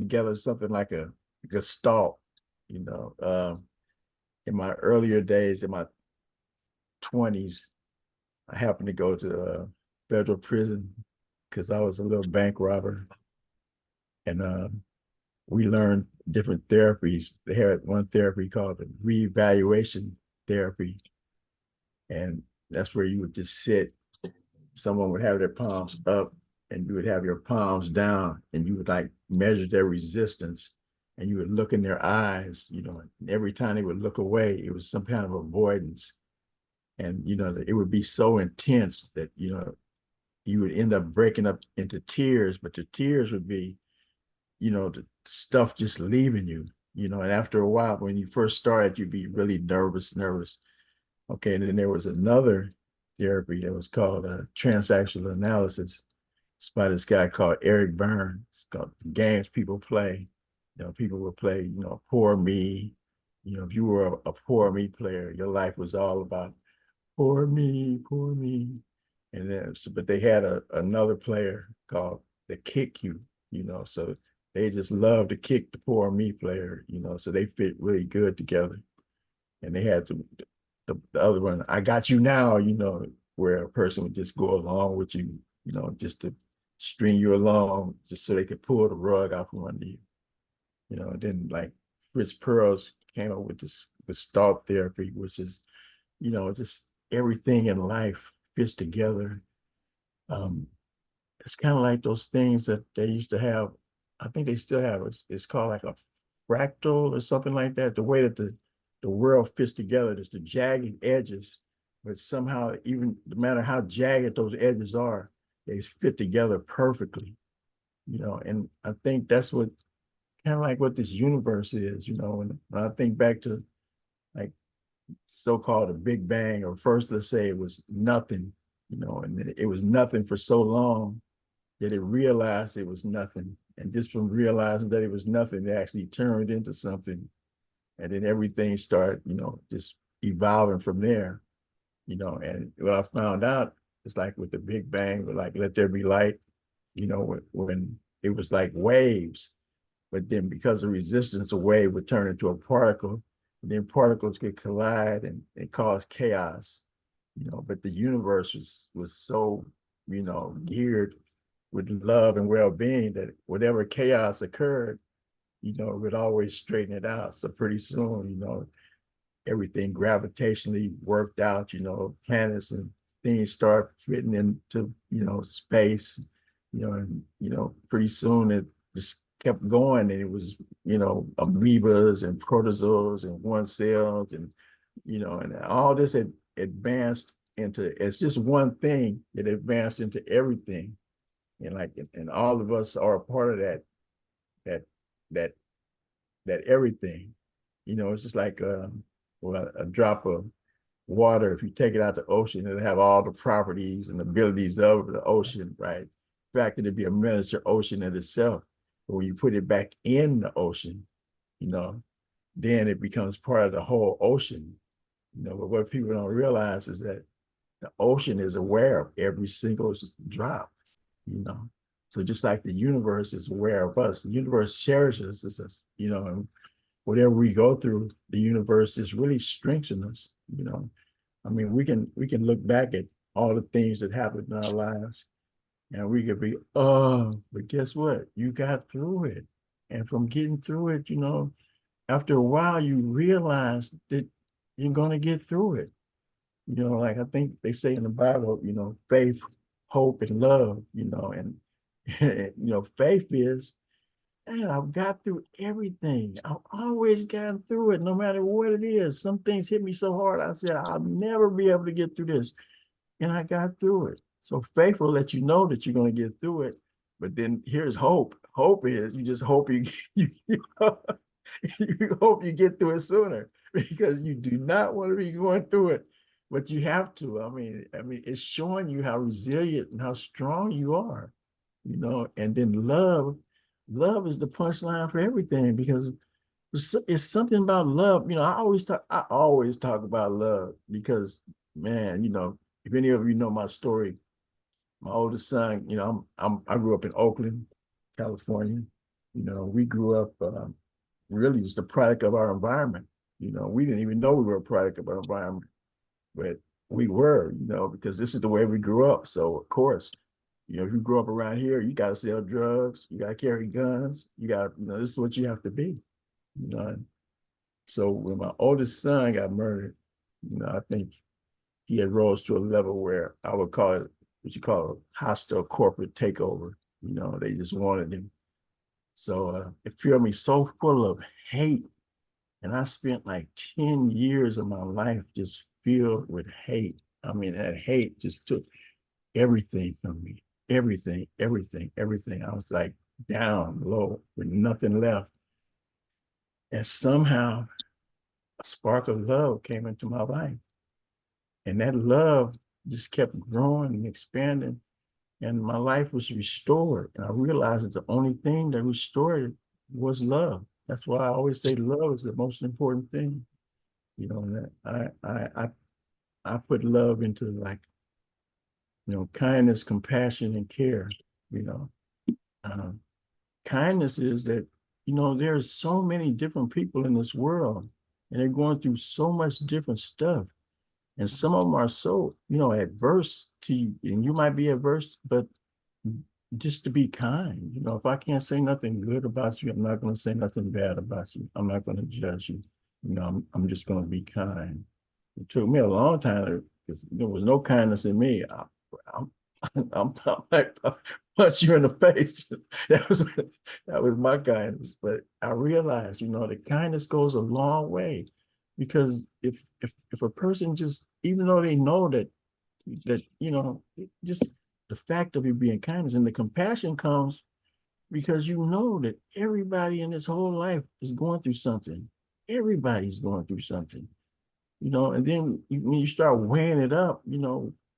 together something like a gestalt, you know. In my earlier days, in my 20s, I happened to go to federal prison because I was a little bank robber. And we learned different therapies. They had one therapy called the reevaluation therapy. And that's where you would just sit. Someone would have their palms up and you would have your palms down and you would like measure their resistance and you would look in their eyes, you know, and every time they would look away, it was some kind of avoidance. And, you know, it would be so intense that, you know, you would end up breaking up into tears, but the tears would be, you know, the stuff just leaving you, you know, and after a while, when you first started, you'd be really nervous. Okay, and then there was another therapy that was called transactional analysis. It's by this guy called Eric Byrne. It's called games people play. You know, people would play, you know, poor me. You know, if you were a poor me player, your life was all about poor me, poor me. And then, so, but they had another player called the kick you know, so they just love to kick the poor me player, you know, so they fit really good together. And they had the other one, I got you now, you know, where a person would just go along with you, you know, just to string you along, just so they could pull the rug out from under you, you know. And then like Fritz Perls came up with this Gestalt therapy, which is, you know, just everything in life fits together. Um, it's kind of like those things that they used to have. I think they still have. It's called like a fractal or something like that. The way that the world fits together, there's the jagged edges, but somehow, even no matter how jagged those edges are, they fit together perfectly. You know, and I think that's what kind of like what this universe is. You know, when I think back to like so-called a Big Bang, or first let's say it was nothing. You know, and it was nothing for so long that it realized it was nothing. And just from realizing that it was nothing, it actually turned into something. And then everything started, you know, just evolving from there, you know. And what I found out is like with the Big Bang, with like let there be light, you know, when it was like waves, but then because of resistance, a wave would turn into a particle, and then particles could collide and cause chaos, you know. But the universe was so, you know, geared with love and well-being that whatever chaos occurred, you know, it would always straighten it out. So pretty soon, you know, everything gravitationally worked out, you know, planets and things start fitting into, you know, space, you know, and, you know, pretty soon it just kept going, and it was, you know, amoebas and protozoas and one cells and, you know, and all this had advanced into, it's just one thing, it advanced into everything. And like, and all of us are a part of that, that, that everything, you know. It's just like, well, a drop of water, if you take it out the ocean, it'll have all the properties and abilities of the ocean, right? In fact, it'd be a miniature ocean in itself. But when you put it back in the ocean, you know, then it becomes part of the whole ocean. You know, but what people don't realize is that the ocean is aware of every single drop, you know. So just like the universe is aware of us, the universe cherishes us, you know, and whatever we go through, the universe is really strengthening us, you know. I mean, we can look back at all the things that happened in our lives, and we could be, oh, but guess what? You got through it. And from getting through it, you know, after a while, you realize that you're going to get through it. You know, like I think they say in the Bible, you know, faith, hope, and love, you know, and, you know, faith is, man, I've got through everything. I've always gotten through it, no matter what it is. Some things hit me so hard, I said, I'll never be able to get through this. And I got through it. So faith will let you know that you're going to get through it. But then here's hope. Hope is you just hope you hope you get through it sooner, because you do not want to be going through it, but you have to. I mean, it's showing you how resilient and how strong you are, you know. And then love is the punchline for everything, because it's something about love. You know, I always talk about love because, man, you know, if any of you know my story, my oldest son, you know, I grew up in Oakland, California, We grew up really just a product of our environment. We didn't even know we were a product of our environment, but we were, because this is the way we grew up. So of course, if you grew up around here, you got to sell drugs, you got to carry guns, this is what you have to be. And so when my oldest son got murdered, I think he had rose to a level where I would call it what you call a hostile corporate takeover. They just wanted him. So it filled me so full of hate. And I spent like 10 years of my life just filled with hate. I mean, that hate just took everything from me. Everything, everything, everything. I was like down low with nothing left. And somehow a spark of love came into my life. And that love just kept growing and expanding. And my life was restored. And I realized that the only thing that restored it was love. That's why I always say love is the most important thing. And I put love into like, kindness, compassion, and care. You know, um, kindness is that, there's so many different people in this world, and they're going through so much different stuff. And some of them are so, adverse to you, and you might be adverse, but just to be kind. If I can't say nothing good about you, I'm not going to say nothing bad about you. I'm not going to judge you. I'm just going to be kind. It took me a long time because there was no kindness in me. I'm, I'm like punch you in the face. That was my kindness. But I realized, the kindness goes a long way, because if a person just, even though they know that just the fact of you being kindness, and the compassion comes because you know that everybody in this whole life is going through something. Everybody's going through something. And then when you start weighing it up,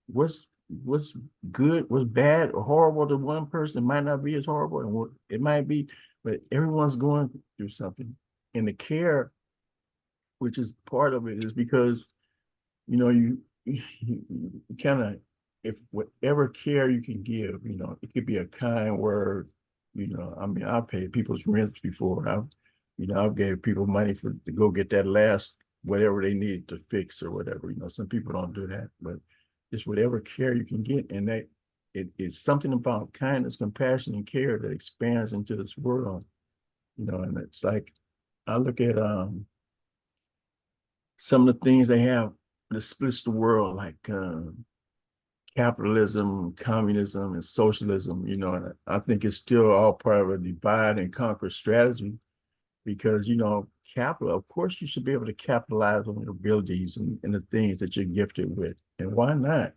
what's what's good, what's bad or horrible to one person might not be as horrible, and what it might be, but everyone's going through something. And the care, which is part of it, is because you kind of, if whatever care you can give, it could be a kind word. I mean, I've paid people's rents before. I've gave people money to go get that last whatever they need to fix or whatever. Some people don't do that, but just whatever care you can get, and that it's something about kindness, compassion, and care that expands into this world. And it's like I look at some of the things they have that splits the world, like capitalism, communism, and socialism. And I think it's still all part of a divide and conquer strategy, because capital, of course, you should be able to capitalize on your abilities and the things that you're gifted with, and why not?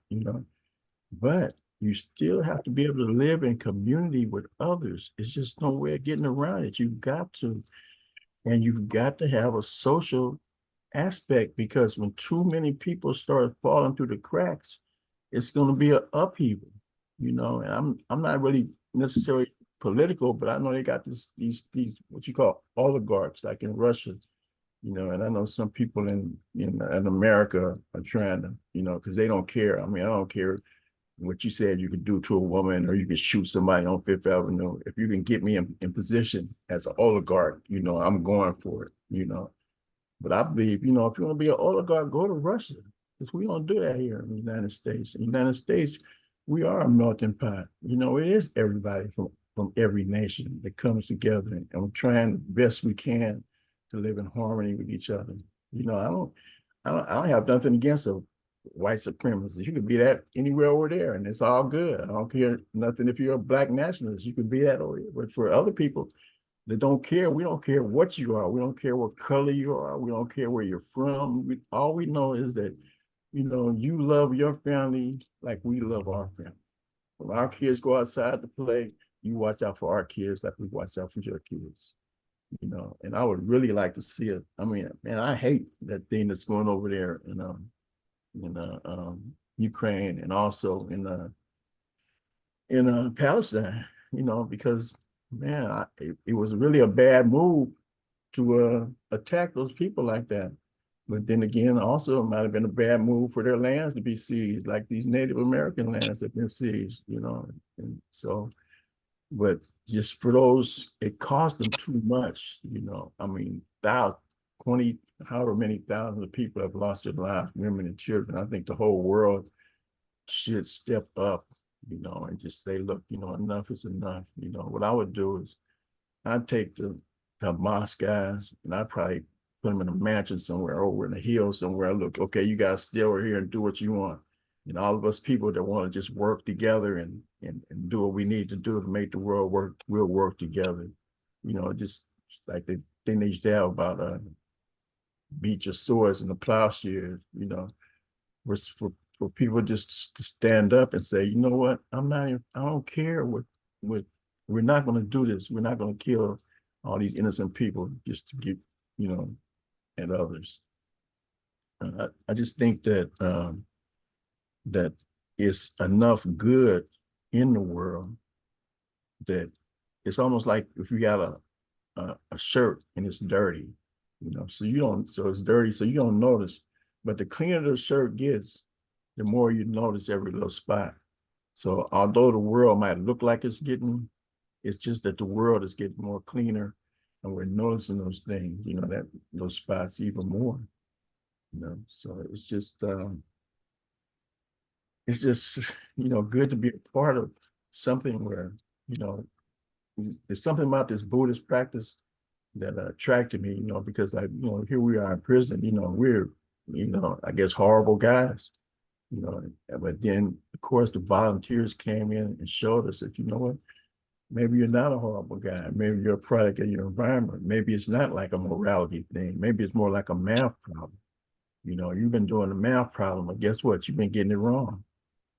But you still have to be able to live in community with others. It's just no way of getting around it. You've got to, and you've got to have a social aspect, because when too many people start falling through the cracks, it's going to be an upheaval. And I'm not really necessarily political, but I know they got these what you call oligarchs, like in Russia. And I know some people in America are trying to, because they don't care. I mean, I don't care what you said you could do to a woman, or you could shoot somebody on Fifth Avenue. If you can get me in position as an oligarch, I'm going for it. But I believe, if you want to be an oligarch, go to Russia, because we don't do that here in the United States. In the United States, we are a melting pot. It is everybody from every nation that comes together, and we're trying the best we can to live in harmony with each other. I don't have nothing against a white supremacist. You could be that anywhere over there, and it's all good. I don't care nothing if you're a black nationalist. You could be that over here. But for other people that don't care, we don't care what you are. We don't care what color you are. We don't care where you're from. All we know is that, you love your family like we love our family. When our kids go outside to play, you watch out for our kids like we watch out for your kids. And I would really like to see it. I mean, man, I hate that thing that's going over there in Ukraine, and also in Palestine. Because man, it was really a bad move to attack those people like that. But then again, also it might have been a bad move for their lands to be seized, like these Native American lands that have been seized. And so but just for those, it cost them too much, you know. I mean, 20, however many thousands of people have lost their lives, women and children. I think the whole world should step up, you know, and just say, look, you know, enough is enough. You know, what I would do is I'd take the mosque guys and I'd probably put them in a mansion somewhere over in the hills somewhere. Look, okay, you guys stay over here and do what you want. And all of us people that want to just work together and do what we need to do to make the world work, we'll work together. You know, just like the thing they used to have about beat your swords and the plowshares, you know, for people just to stand up and say, you know what, I don't care what, we're not going to do this. We're not going to kill all these innocent people just to get, you know, at others. I just think that that it's enough good in the world that it's almost like if you got a shirt and it's dirty, you know, so it's dirty, so you don't notice. But the cleaner the shirt gets, the more you notice every little spot. So although the world might look like it's just that the world is getting more cleaner and we're noticing those things, you know, that those spots even more, you know. So it's just, you know, good to be a part of something where, you know, there's something about this Buddhist practice that attracted me, you know, because you know, here we are in prison, you know, we're, you know, I guess horrible guys, you know, but then of course the volunteers came in and showed us that, you know what, maybe you're not a horrible guy. Maybe you're a product of your environment. Maybe it's not like a morality thing. Maybe it's more like a math problem. You know, you've been doing the math problem, but guess what? You've been getting it wrong.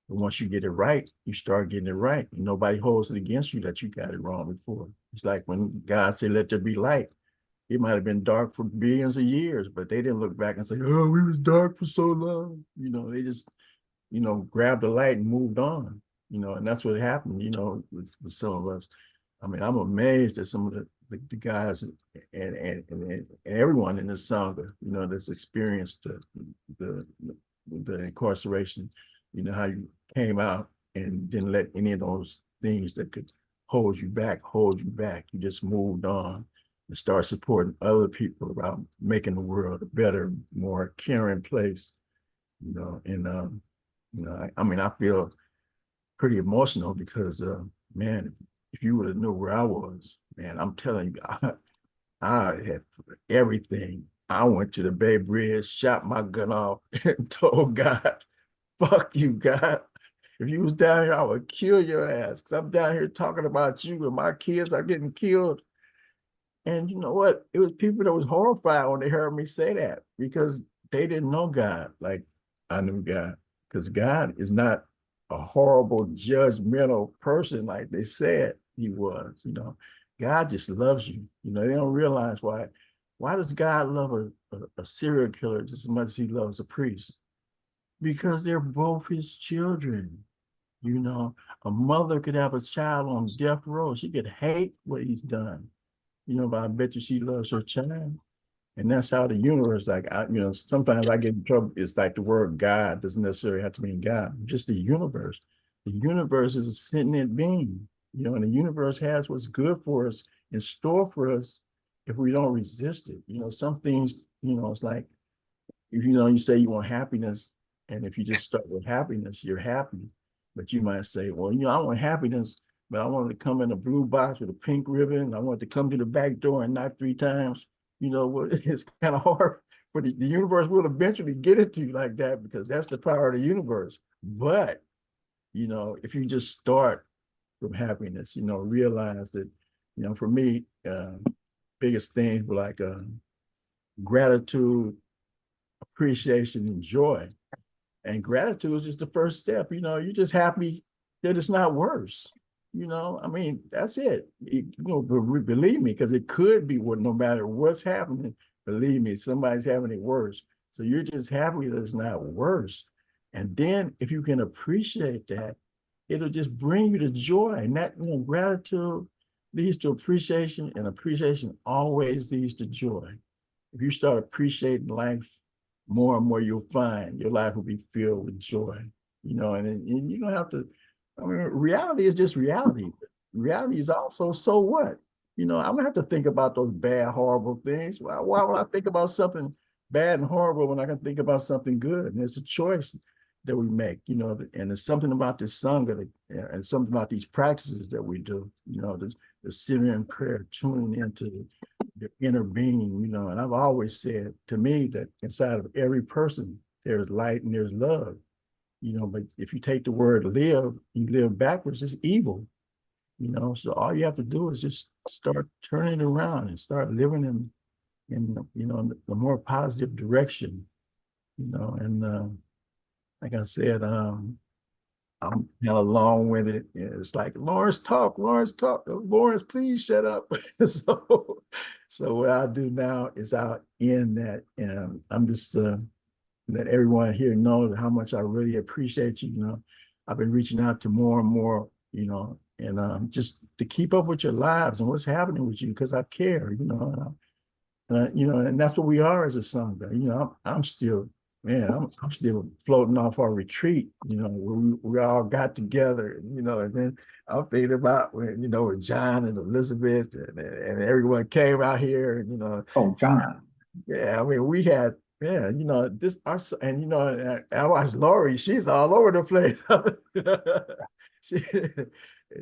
But once you get it right, you start getting it right. And nobody holds it against you that you got it wrong before. It's like when God said, let there be light. It might have been dark for billions of years, but they didn't look back and say, oh, we was dark for so long. You know, they just, you know, grabbed the light and moved on, you know, and that's what happened, you know, with some of us. I mean, I'm amazed at some of the guys and everyone in this sangha, you know, that's experienced the the incarceration, you know, how you came out and didn't let any of those things that could hold you back. You just moved on and start supporting other people about making the world a better, more caring place, you know, and you know, I mean, I feel pretty emotional because, man, if you would have knew where I was, man, I'm telling you, I had everything. I went to the Bay Bridge, shot my gun off, and told God, "Fuck you, God. If you was down here, I would kill your ass. Because I'm down here talking about you and my kids are getting killed." And you know what? It was people that was horrified when they heard me say that because they didn't know God like I knew God. Because God is not a horrible, judgmental person like they said he was. You know, God just loves you. You know, they don't realize why. Why does God love a serial killer just as much as he loves a priest? Because they're both his children. You know, a mother could have a child on death row. She could hate what he's done, you know, but I bet you she loves her child. And that's how the universe, like, you know, sometimes I get in trouble. It's like the word God doesn't necessarily have to mean God, just the universe. The universe is a sentient being, you know, and the universe has what's good for us in store for us if we don't resist it. You know, some things, you know, it's like, if you know, you say you want happiness, and if you just start with happiness, you're happy. But you might say, well, you know, I want happiness, but I want to come in a blue box with a pink ribbon. I want to come to the back door and knock 3 times. You know what? It's kind of hard, but the universe will eventually get it to you like that because that's the power of the universe. But, you know, if you just start from happiness, you know, realize that, you know, for me, biggest things were like gratitude, appreciation, and joy. And gratitude is just the first step. You know, you're just happy that it's not worse. You know, I mean, that's it. You know, believe me, because it could be what no matter what's happening, believe me, somebody's having it worse. So you're just happy that it's not worse. And then if you can appreciate that, it'll just bring you to joy. And that, you know, gratitude leads to appreciation, and appreciation always leads to joy. If you start appreciating life more and more, you'll find your life will be filled with joy, you know, and you don't have to, I mean, reality is just reality. reality is also, so what? You know, I don't have to think about those bad, horrible things. Why would I think about something bad and horrible when I can think about something good? And it's a choice that we make, you know, and there's something about this sangha and something about these practices that we do, you know, the sitting in prayer, tuning into the inner being, you know. And I've always said, to me, that inside of every person, there's light and there's love, you know. But if you take the word live, you live backwards, it's evil, you know. So all you have to do is just start turning it around and start living in you know, the more positive direction, you know. And like I said, I'm kind of long-winded. It's like, Lawrence, talk, Lawrence, talk. Lawrence, please shut up. So, so what I do now is I'll end that, and I'm just let everyone here know how much I really appreciate you. You know, I've been reaching out to more and more, you know, and just to keep up with your lives and what's happening with you, because I care, you know. You know, and that's what we are as a sangha. You know, I'm still, man, I'm still floating off our retreat, you know, where we all got together, you know. And then I'm thinking about when, you know, with John and Elizabeth and everyone came out here, and, you know, Oh, John. yeah, I mean, we had, yeah, you know, this, our, and, you know, I watched Lori, she's all over the place. she,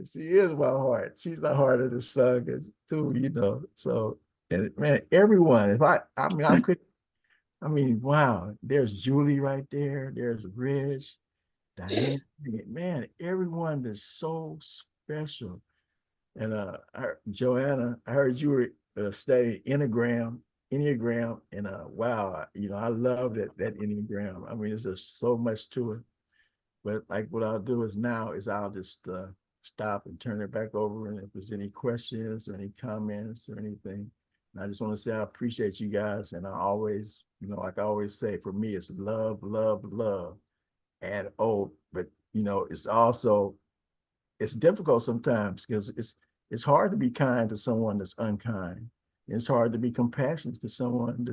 she is my heart. She's the heart of the sangha too, you know. So, and man, everyone, if I mean, I could, I mean, wow, there's Julie right there, there's Rich, Diane, man, everyone is so special. And Joanna, I heard you were studying Enneagram, and wow, you know, I love that Enneagram. I mean, there's just so much to it. But like what I'll do is now is I'll just stop and turn it back over, and if there's any questions or any comments or anything, and I just want to say I appreciate you guys, and I always, you know, like I always say, for me, it's love, love, love, and oh, but you know, it's also, it's difficult sometimes because it's hard to be kind to someone that's unkind. It's hard to be compassionate to someone